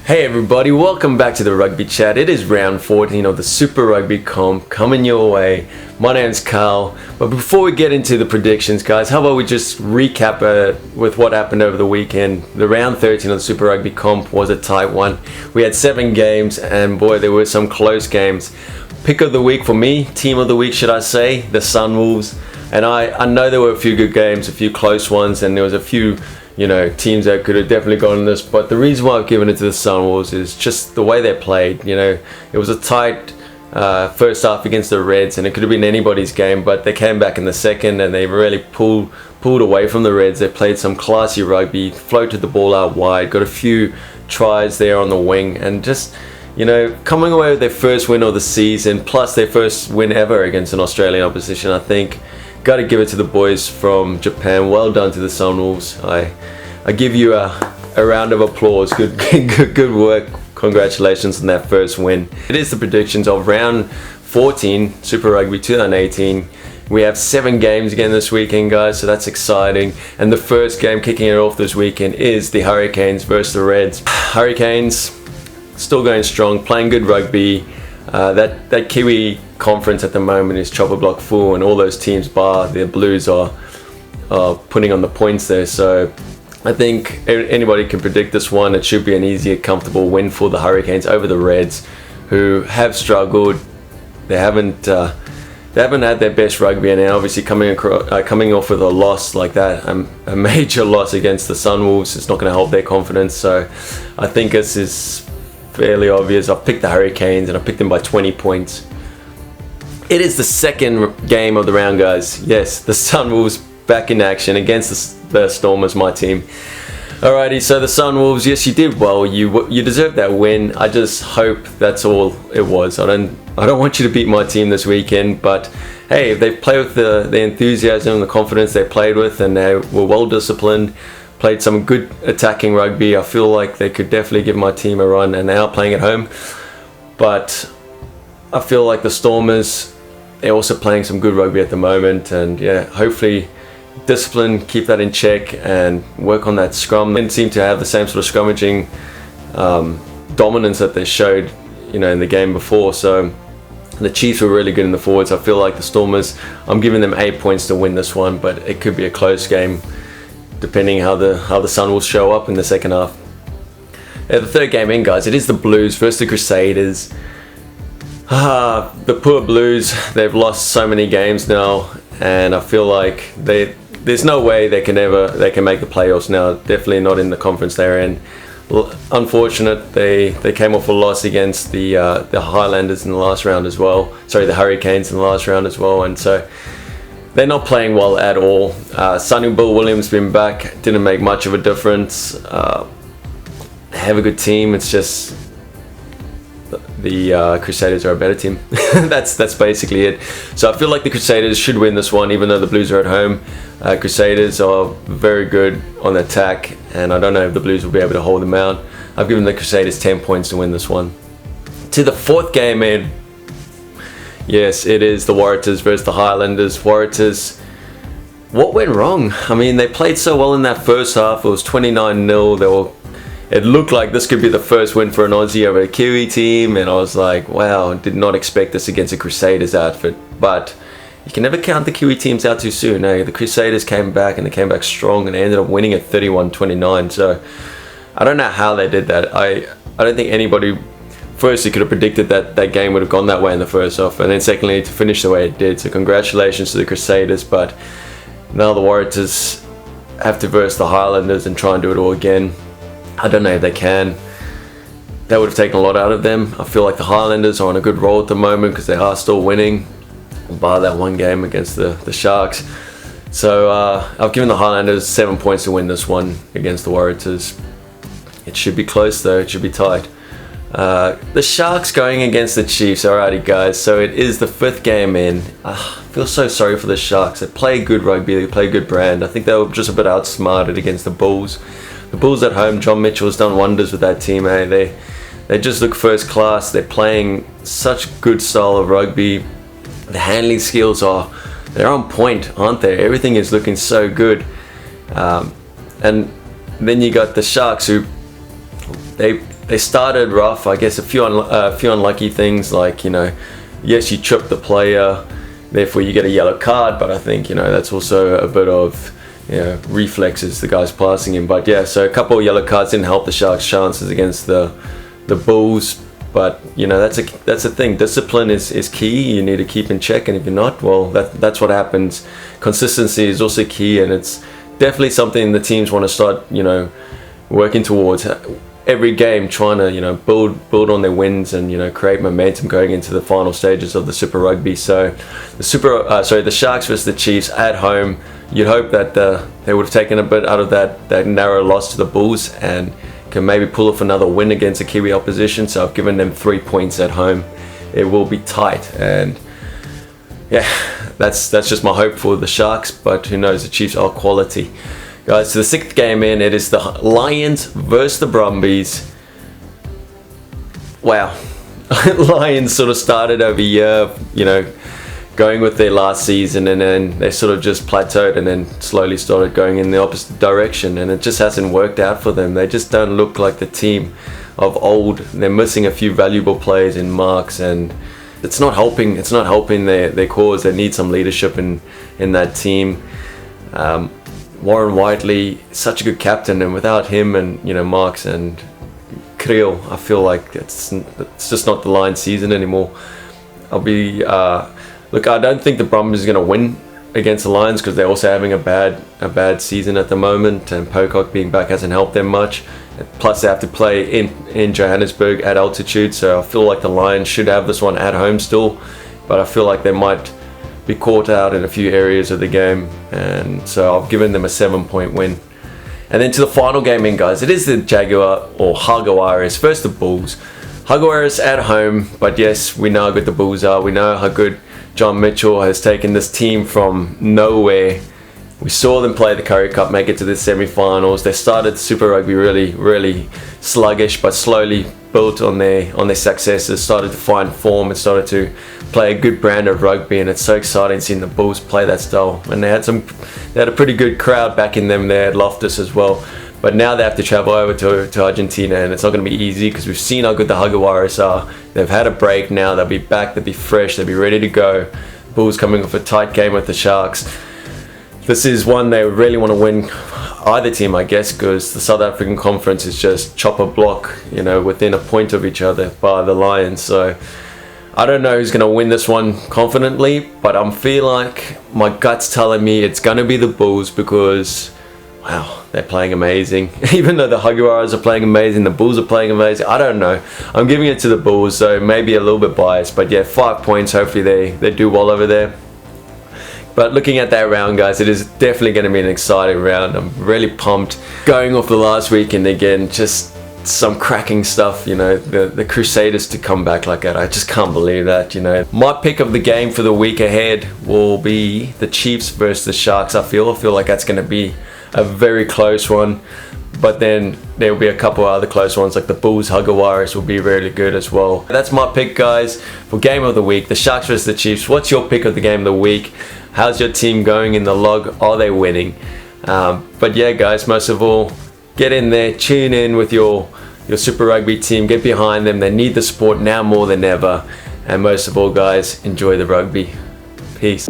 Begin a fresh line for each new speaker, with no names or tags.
Hey everybody, welcome back to the Rugby Chat. It is round 14 of the Super Rugby comp coming your way. My name's Carl, but before we get into the predictions, guys, how about we just recap with what happened over the weekend. The round 13 of the Super Rugby comp was a tight one. We had 7 games, and boy, there were some close games. Pick of the week for me, team of the week should I say, the Sunwolves. And I know there were a few good games, a few close ones, and there was a few teams that could have definitely gotten this, but the reason why I've given it to the Sunwolves is just the way they played. It was a tight first half against the Reds, and it could have been anybody's game, but they came back in the second and they really pulled away from the Reds. They played some classy rugby, floated the ball out wide, got a few tries there on the wing, and just coming away with their first win of the season, plus their first win ever against an Australian opposition. I think got to give it to the boys from Japan. Well done to the Sunwolves. I give you a round of applause. Good work. Congratulations on that first win. It is the predictions of round 14 Super Rugby 2018. We have 7 games again this weekend, guys, so that's exciting. And the first game kicking it off this weekend is the Hurricanes versus the Reds. Hurricanes still going strong, playing good rugby. That Kiwi conference at the moment is chopper block full, and all those teams bar the Blues are putting on the points there. So I think anybody can predict this one. It should be an easy, comfortable win for the Hurricanes over the Reds, who have struggled. They haven't had their best rugby, and obviously coming off with a loss like that, a major loss against the Sunwolves, it's not going to help their confidence. So I think this is fairly obvious. I've picked the Hurricanes, and I picked them by 20 points. It is the second game of the round, guys. Yes, the Sunwolves back in action against the Stormers, my team. Alrighty, so the Sunwolves, yes, you did well. You deserved that win. I just hope that's all it was. I don't want you to beat my team this weekend, but hey, if they play with the enthusiasm and the confidence they played with, and they were well disciplined, played some good attacking rugby, I feel like they could definitely give my team a run, and they are playing at home. But I feel like the Stormers, they're also playing some good rugby at the moment, and yeah, hopefully discipline, keep that in check and work on that scrum. They didn't seem to have the same sort of scrummaging dominance that they showed in the game before. So the Chiefs were really good in the forwards. I feel like the Stormers, I'm giving them 8 points to win this one, but it could be a close game depending how the Sunwolves show up in the second half. The third game in, guys, it is the Blues versus the Crusaders. The poor Blues, they've lost so many games now, and I feel like there's no way they can make the playoffs now. Definitely not in the conference they're in. Unfortunate, they came off a loss against the Highlanders in the last round as well. Sorry, the Hurricanes in the last round as well, and so they're not playing well at all. Sonny Bill Williams been back, didn't make much of a difference. They have a good team. It's just the Crusaders are a better team. That's basically it. So I feel like the Crusaders should win this one, even though the Blues are at home. Crusaders are very good on attack, and I don't know if the Blues will be able to hold them out. I've given the Crusaders 10 points to win this one. To the fourth game in, yes, it is the Waratahs versus the Highlanders. Waratahs, what went wrong? I mean, they played so well in that first half. It was 29-0. It looked like this could be the first win for an Aussie over a Kiwi team, and I was like, wow, did not expect this against a Crusaders outfit. But you can never count the Kiwi teams out too soon. The Crusaders came back, and they came back strong, and they ended up winning at 31-29. So I don't know how they did that. I don't think anybody firstly could have predicted that that game would have gone that way in the first half, and then secondly to finish the way it did. So congratulations to the Crusaders, but now the Waratahs have to verse the Highlanders and try and do it all again. I don't know if they can. That would have taken a lot out of them. I feel like the Highlanders are on a good roll at the moment because they are still winning, bar that one game against the Sharks. So I've given the Highlanders 7 points to win this one against the Waratahs. It should be close though, it should be tight. The Sharks going against the Chiefs. Alrighty guys, so it is the 5th game in. I feel so sorry for the Sharks. They play good rugby, they play good brand. I think they were just a bit outsmarted against the Bulls. The Bulls at home, John Mitchell has done wonders with that team. They just look first class. They're playing such good style of rugby. The handling skills are they're on point, aren't they? Everything is looking so good. And then you got the Sharks, who they started rough. I guess a few unlucky things, like, yes, you trip the player, therefore you get a yellow card. But I think that's also a bit of reflexes, the guys passing him. But yeah, so a couple of yellow cards didn't help the Sharks' chances against the Bulls. But that's a thing. Discipline is key. You need to keep in check, and if you're not, well, that's what happens. Consistency is also key, and it's definitely something the teams want to start working towards. Every game, trying to build on their wins and create momentum going into the final stages of the Super Rugby. So the Sharks versus the Chiefs at home. You'd hope that they would have taken a bit out of that narrow loss to the Bulls and can maybe pull off another win against a Kiwi opposition. So I've given them 3 points at home. It will be tight, and yeah, that's just my hope for the Sharks. But who knows? The Chiefs are quality. Guys, so the 6th game in, it is the Lions versus the Brumbies. Wow. Lions sort of started over here, going with their last season, and then they sort of just plateaued and then slowly started going in the opposite direction, and it just hasn't worked out for them. They just don't look like the team of old. They're missing a few valuable players in marks, and it's not helping their cause. They need some leadership in that team. Warren Whiteley, such a good captain, and without him and Marks and Creel, I feel like it's just not the Lions season anymore. Look, I don't think the Brumbies are going to win against the Lions, because they're also having a bad season at the moment, and Pocock being back hasn't helped them much. Plus they have to play in Johannesburg at altitude, so I feel like the Lions should have this one at home still, but I feel like they might be caught out in a few areas of the game, and so I've given them a 7-point win. And then to the final game in, guys, it is the Jaguares versus the Bulls. Jaguares at home, but yes, we know how good the Bulls are. We know how good John Mitchell has taken this team from nowhere. We saw them play the Currie Cup, make it to the semi-finals. They started Super Rugby really sluggish, but slowly built on their successes, started to find form and started to play a good brand of rugby. And it's so exciting seeing the Bulls play that style. And they had a pretty good crowd backing them there at Loftus as well. But now they have to travel over to Argentina, and it's not going to be easy, because we've seen how good the Jaguares are. They've had a break now. They'll be back. They'll be fresh. They'll be ready to go. Bulls coming off a tight game with the Sharks. This is one they really want to win, either team, I guess, because the South African Conference is just chopper block, within a point of each other by the Lions. So I don't know who's going to win this one confidently, but I feel like my gut's telling me it's going to be the Bulls, because wow, they're playing amazing. Even though the Jaguares are playing amazing, the Bulls are playing amazing. I don't know. I'm giving it to the Bulls, so maybe a little bit biased. But yeah, 5 points. Hopefully they do well over there. But looking at that round, guys, it is definitely going to be an exciting round. I'm really pumped. Going off the last weekend again, just some cracking stuff, the Crusaders to come back like that. I just can't believe that, My pick of the game for the week ahead will be the Chiefs versus the Sharks. I feel like that's going to be a very close one, but then there will be a couple other close ones, like the Bulls Jaguares will be really good as well. That's my pick, guys, for game of the week, the Sharks versus the Chiefs. What's your pick of the game of the week? How's your team going in the log? Are they winning? But yeah, guys, most of all, get in there, tune in with your Super Rugby team, get behind them. They need the support now more than ever, and most of all, guys, enjoy the rugby. Peace.